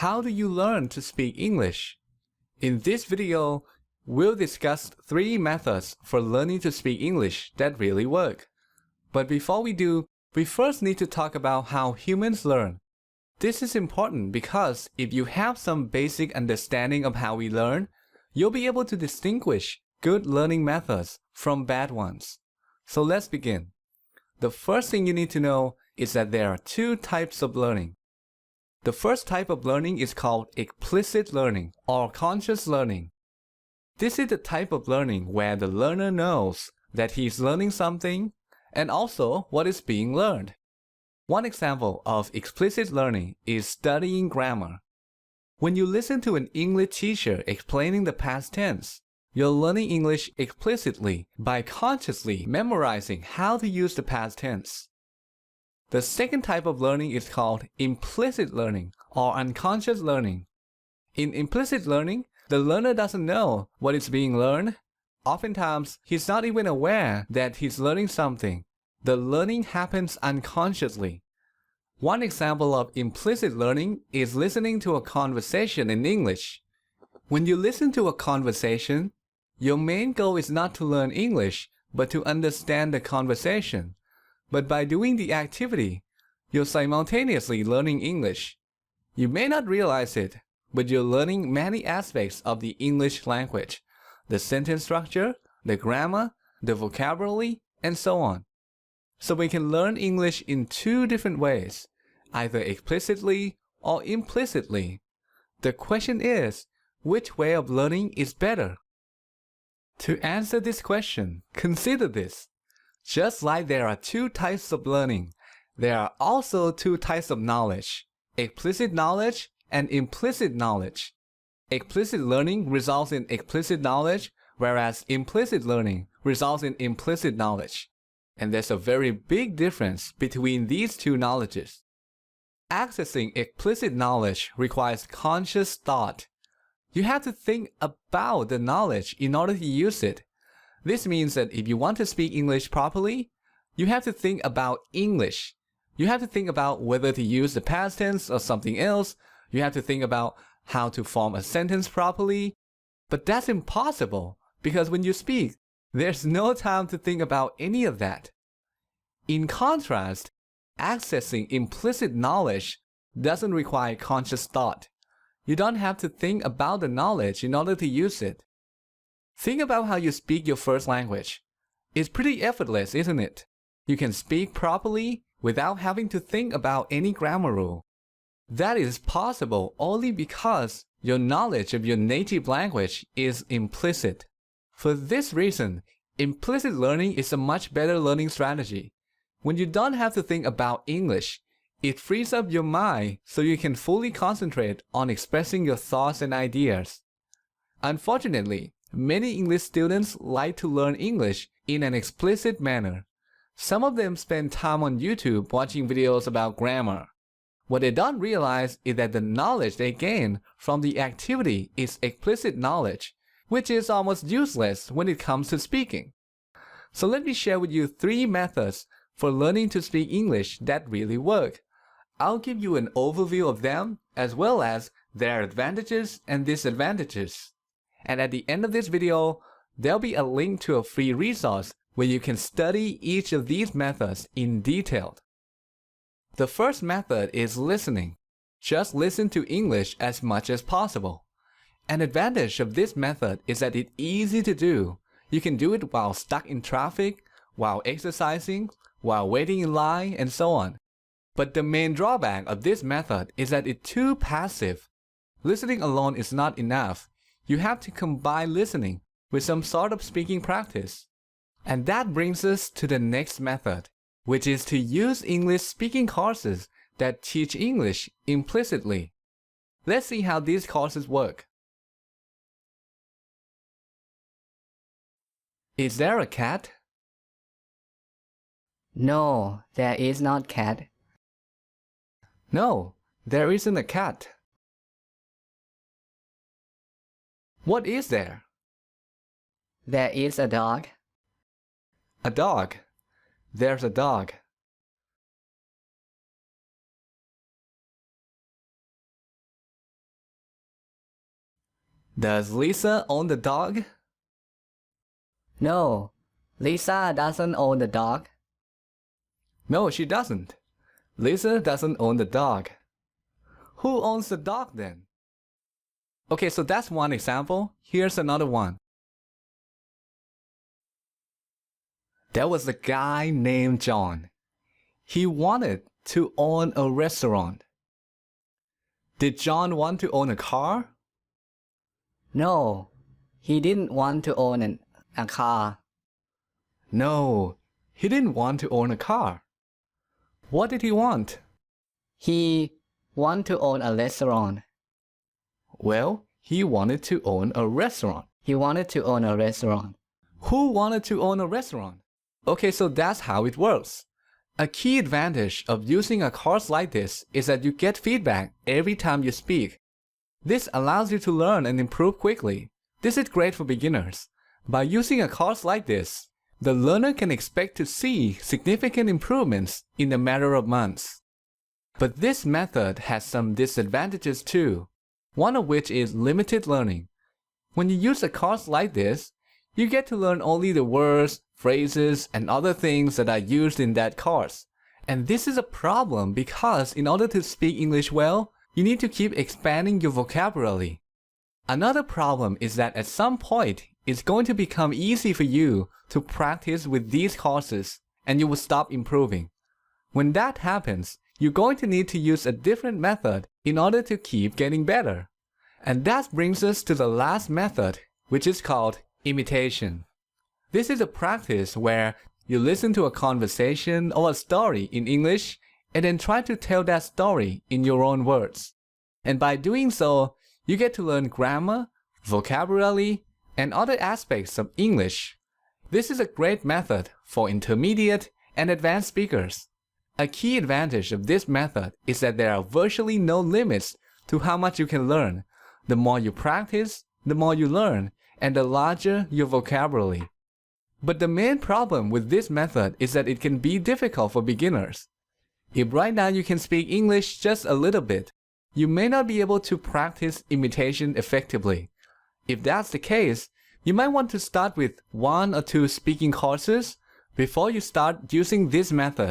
How do you learn to speak English? In this video, we'll discuss 3 methods for learning to speak English that really work. But before we do, we first need to talk about how humans learn. This is important because if you have some basic understanding of how we learn, you'll be able to distinguish good learning methods from bad ones. So let's begin. The first thing you need to know is that there are 2 types of learning. The first type of learning is called explicit learning or conscious learning. This is the type of learning where the learner knows that he is learning something and also what is being learned. One example of explicit learning is studying grammar. When you listen to an English teacher explaining the past tense, you're learning English explicitly by consciously memorizing how to use the past tense. The second type of learning is called implicit learning or unconscious learning. In implicit learning, the learner doesn't know what is being learned. Oftentimes, he's not even aware that he's learning something. The learning happens unconsciously. One example of implicit learning is listening to a conversation in English. When you listen to a conversation, your main goal is not to learn English, but to understand the conversation. But by doing the activity, you're simultaneously learning English. You may not realize it, but you're learning many aspects of the English language, the sentence structure, the grammar, the vocabulary, and so on. So we can learn English in 2 different ways, either explicitly or implicitly. The question is, which way of learning is better? To answer this question, consider this. Just like there are 2 types of learning, there are also 2 types of knowledge, explicit knowledge and implicit knowledge. Explicit learning results in explicit knowledge, whereas implicit learning results in implicit knowledge. And there's a very big difference between these 2 knowledges. Accessing explicit knowledge requires conscious thought. You have to think about the knowledge in order to use it. This means that if you want to speak English properly, you have to think about English. You have to think about whether to use the past tense or something else. You have to think about how to form a sentence properly. But that's impossible because when you speak, there's no time to think about any of that. In contrast, accessing implicit knowledge doesn't require conscious thought. You don't have to think about the knowledge in order to use it. Think about how you speak your first language. It's pretty effortless, isn't it? You can speak properly without having to think about any grammar rule. That is possible only because your knowledge of your native language is implicit. For this reason, implicit learning is a much better learning strategy. When you don't have to think about English, it frees up your mind so you can fully concentrate on expressing your thoughts and ideas. Unfortunately, many English students like to learn English in an explicit manner. Some of them spend time on YouTube watching videos about grammar. What they don't realize is that the knowledge they gain from the activity is explicit knowledge, which is almost useless when it comes to speaking. So let me share with you 3 methods for learning to speak English that really work. I'll give you an overview of them as well as their advantages and disadvantages. And at the end of this video, there'll be a link to a free resource where you can study each of these methods in detail. The first method is listening. Just listen to English as much as possible. An advantage of this method is that it's easy to do. You can do it while stuck in traffic, while exercising, while waiting in line, and so on. But the main drawback of this method is that it's too passive. Listening alone is not enough. You have to combine listening with some sort of speaking practice. And that brings us to the next method, which is to use English speaking courses that teach English implicitly. Let's see how these courses work. Is there a cat? No, there is not cat. No, there isn't a cat. What is there? There is a dog. A dog. There's a dog. Does Lisa own the dog? No, Lisa doesn't own the dog. No, she doesn't. Lisa doesn't own the dog. Who owns the dog then? Okay, so that's one example. Here's another one. There was a guy named John. He wanted to own a restaurant. Did John want to own a car? No, he didn't want to own a car. No, he didn't want to own a car. What did he want? He wanted to own a restaurant. Well, he wanted to own a restaurant. He wanted to own a restaurant. Who wanted to own a restaurant? Okay, so that's how it works. A key advantage of using a course like this is that you get feedback every time you speak. This allows you to learn and improve quickly. This is great for beginners. By using a course like this, the learner can expect to see significant improvements in a matter of months. But this method has some disadvantages too, one of which is limited learning. When you use a course like this, you get to learn only the words, phrases, and other things that are used in that course. And this is a problem because in order to speak English well, you need to keep expanding your vocabulary. Another problem is that at some point, it's going to become easy for you to practice with these courses, and you will stop improving. When that happens, you're going to need to use a different method in order to keep getting better. And that brings us to the last method, which is called imitation. This is a practice where you listen to a conversation or a story in English and then try to tell that story in your own words. And by doing so, you get to learn grammar, vocabulary, and other aspects of English. This is a great method for intermediate and advanced speakers. A key advantage of this method is that there are virtually no limits to how much you can learn. The more you practice, the more you learn, and the larger your vocabulary. But the main problem with this method is that it can be difficult for beginners. If right now you can speak English just a little bit, you may not be able to practice imitation effectively. If that's the case, you might want to start with 1 or 2 speaking courses before you start using this method.